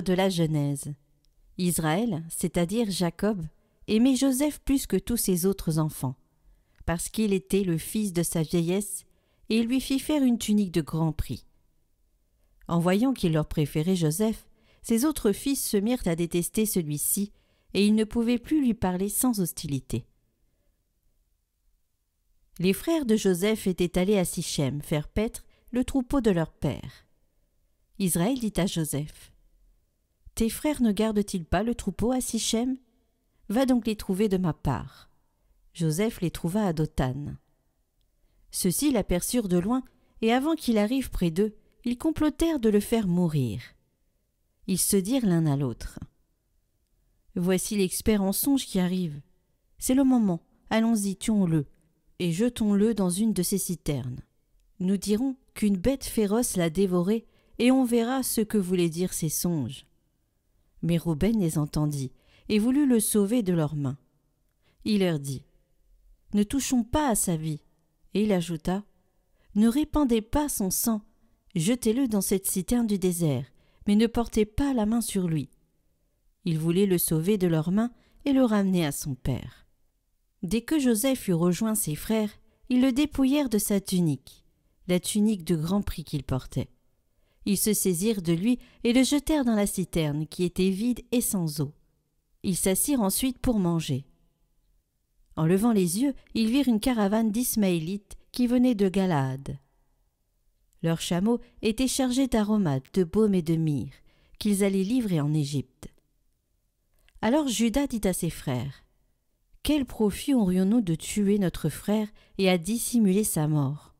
Livre de la Genèse. Israël, c'est-à-dire Jacob, aimait Joseph plus que tous ses autres enfants, parce qu'il était le fils de sa vieillesse, et il lui fit faire une tunique de grand prix. En voyant qu'il leur préférait Joseph, ses autres fils se mirent à détester celui-ci, et ils ne pouvaient plus lui parler sans hostilité. Les frères de Joseph étaient allés à Sichem faire paître le troupeau de leur père. Israël dit à Joseph : « Tes frères ne gardent-ils pas le troupeau à Sichem ? Va donc les trouver de ma part. » Joseph les trouva à Dothan. Ceux-ci l'aperçurent de loin, et avant qu'il arrive près d'eux, ils complotèrent de le faire mourir. Ils se dirent l'un à l'autre : « Voici l'expert en songes qui arrive. C'est le moment, allons-y, tuons-le, et jetons-le dans une de ces citernes. Nous dirons qu'une bête féroce l'a dévoré, et on verra ce que voulaient dire ces songes. » Mais Rouben les entendit, et voulut le sauver de leurs mains. Il leur dit : « Ne touchons pas à sa vie. » Et il ajouta : « Ne répandez pas son sang, jetez-le dans cette citerne du désert, mais ne portez pas la main sur lui. » Ils voulaient le sauver de leurs mains et le ramener à son père. Dès que Joseph eut rejoint ses frères, ils le dépouillèrent de sa tunique, la tunique de grand prix qu'il portait. Ils se saisirent de lui et le jetèrent dans la citerne qui était vide et sans eau. Ils s'assirent ensuite pour manger. En levant les yeux, ils virent une caravane d'Ismaélites qui venait de Galaad. Leurs chameaux étaient chargés d'aromates, de baume et de myrrhe, qu'ils allaient livrer en Égypte. Alors Juda dit à ses frères : « Quel profit aurions-nous de tuer notre frère et à dissimuler sa mort ?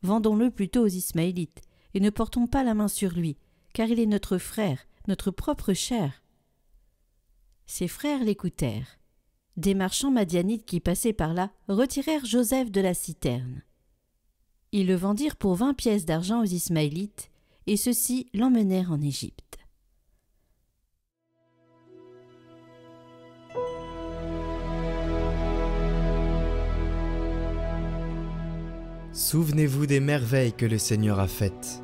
Vendons-le plutôt aux Ismaélites, et ne portons pas la main sur lui, car il est notre frère, notre propre chair. » Ses frères l'écoutèrent. Des marchands madianites qui passaient par là retirèrent Joseph de la citerne. Ils le vendirent pour 20 pièces d'argent aux Ismaélites, et ceux-ci l'emmenèrent en Égypte. Souvenez-vous des merveilles que le Seigneur a faites.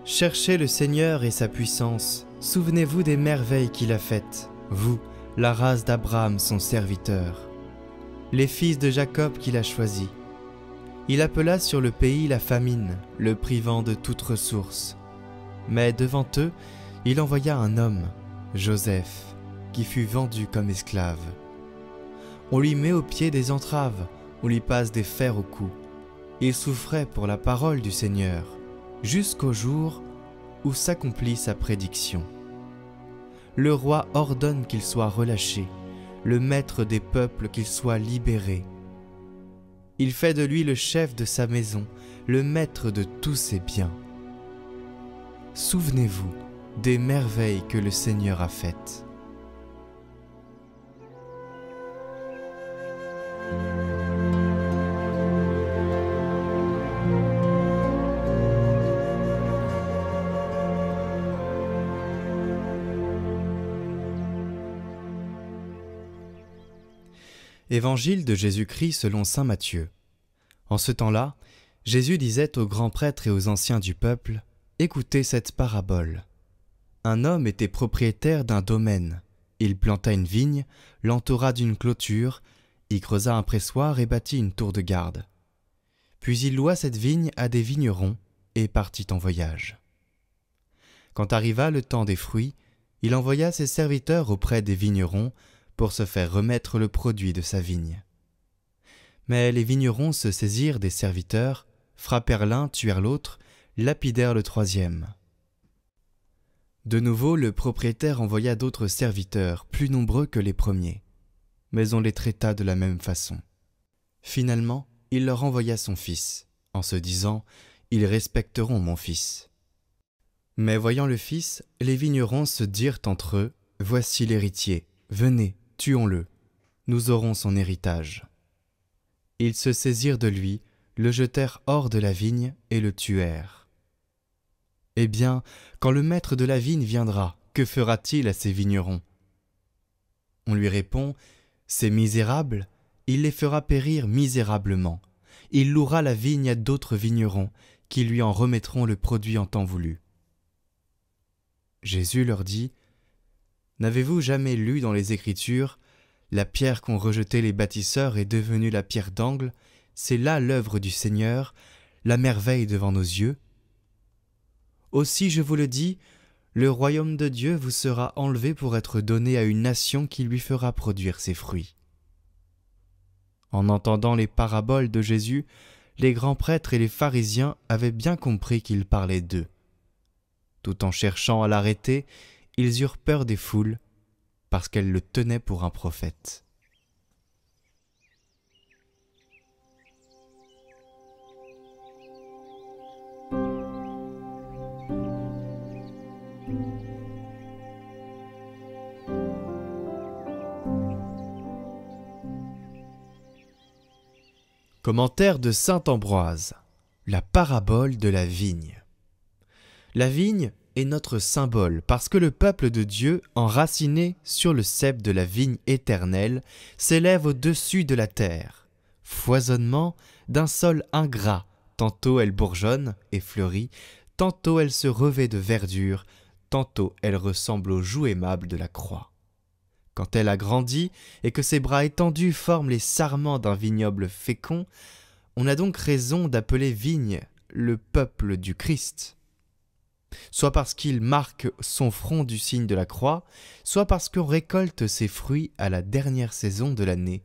Cherchez le Seigneur et sa puissance. Souvenez-vous des merveilles qu'il a faites, vous, la race d'Abraham, son serviteur, les fils de Jacob qu'il a choisis. Il appela sur le pays la famine, le privant de toute ressource. Mais devant eux, il envoya un homme, Joseph, qui fut vendu comme esclave. On lui met au pied des entraves, on lui passe des fers au cou. Il souffrait pour la parole du Seigneur, jusqu'au jour où s'accomplit sa prédiction. Le roi ordonne qu'il soit relâché, le maître des peuples qu'il soit libéré. Il fait de lui le chef de sa maison, le maître de tous ses biens. Souvenez-vous des merveilles que le Seigneur a faites. Évangile de Jésus-Christ selon saint Matthieu. En ce temps-là, Jésus disait aux grands prêtres et aux anciens du peuple : « Écoutez cette parabole. Un homme était propriétaire d'un domaine. Il planta une vigne, l'entoura d'une clôture, y creusa un pressoir et bâtit une tour de garde. Puis il loua cette vigne à des vignerons et partit en voyage. Quand arriva le temps des fruits, il envoya ses serviteurs auprès des vignerons pour se faire remettre le produit de sa vigne. Mais les vignerons se saisirent des serviteurs, frappèrent l'un, tuèrent l'autre, lapidèrent le troisième. De nouveau, le propriétaire envoya d'autres serviteurs, plus nombreux que les premiers, mais on les traita de la même façon. Finalement, il leur envoya son fils, en se disant : « Ils respecteront mon fils. » Mais voyant le fils, les vignerons se dirent entre eux : « Voici l'héritier, venez, tuons-le, nous aurons son héritage. » Ils se saisirent de lui, le jetèrent hors de la vigne et le tuèrent. Eh bien, quand le maître de la vigne viendra, que fera-t-il à ces vignerons ? On lui répond : ces misérables, il les fera périr misérablement. Il louera la vigne à d'autres vignerons, qui lui en remettront le produit en temps voulu. Jésus leur dit : N'avez-vous jamais lu dans les Écritures « La pierre qu'ont rejetée les bâtisseurs est devenue la pierre d'angle, c'est là l'œuvre du Seigneur, la merveille devant nos yeux » Aussi, je vous le dis, le royaume de Dieu vous sera enlevé pour être donné à une nation qui lui fera produire ses fruits. En entendant les paraboles de Jésus, les grands prêtres et les pharisiens avaient bien compris qu'il parlait d'eux. Tout en cherchant à l'arrêter, ils eurent peur des foules, parce qu'elles le tenaient pour un prophète. Commentaire de saint Ambroise. La parabole de la vigne. La vigne est notre symbole parce que le peuple de Dieu, enraciné sur le cep de la vigne éternelle, s'élève au-dessus de la terre. Foisonnement d'un sol ingrat, tantôt elle bourgeonne et fleurit, tantôt elle se revêt de verdure, tantôt elle ressemble aux joues aimables de la croix. Quand elle a grandi et que ses bras étendus forment les sarments d'un vignoble fécond, on a donc raison d'appeler vigne le peuple du Christ. Soit parce qu'il marque son front du signe de la croix, soit parce qu'on récolte ses fruits à la dernière saison de l'année,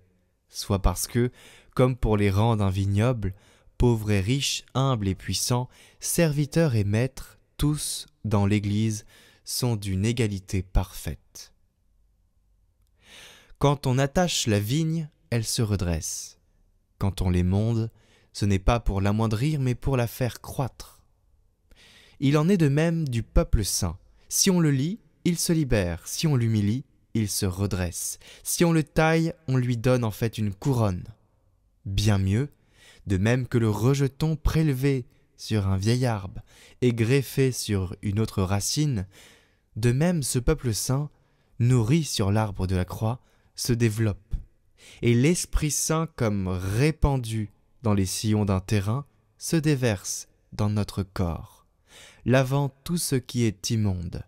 soit parce que, comme pour les rangs d'un vignoble, pauvres et riches, humbles et puissants, serviteurs et maîtres, tous, dans l'Église, sont d'une égalité parfaite. Quand on attache la vigne, elle se redresse. Quand on l'émonde, ce n'est pas pour l'amoindrir, mais pour la faire croître. Il en est de même du peuple saint. Si on le lie, il se libère. Si on l'humilie, il se redresse. Si on le taille, on lui donne en fait une couronne. Bien mieux, de même que le rejeton prélevé sur un vieil arbre et greffé sur une autre racine, de même ce peuple saint, nourri sur l'arbre de la croix, se développe, et l'Esprit Saint, comme répandu dans les sillons d'un terrain, se déverse dans notre corps, lavant tout ce qui est immonde,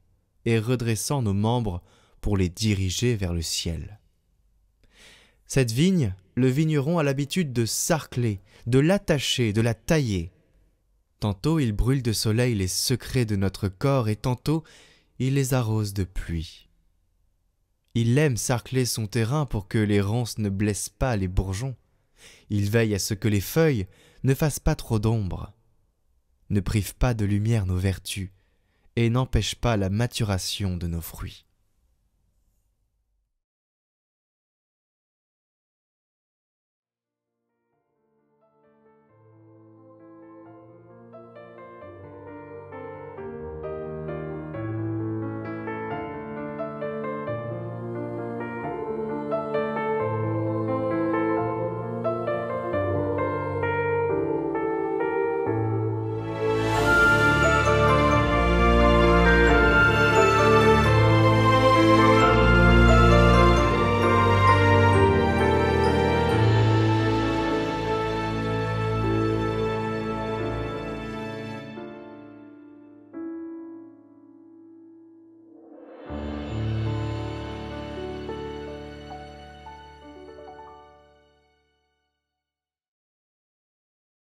et redressant nos membres pour les diriger vers le ciel. Cette vigne, le vigneron a l'habitude de sarcler, de l'attacher, de la tailler. Tantôt il brûle de soleil les secrets de notre corps, et tantôt il les arrose de pluie. Il aime sarcler son terrain pour que les ronces ne blessent pas les bourgeons. Il veille à ce que les feuilles ne fassent pas trop d'ombre, ne privent pas de lumière nos vertus et n'empêchent pas la maturation de nos fruits.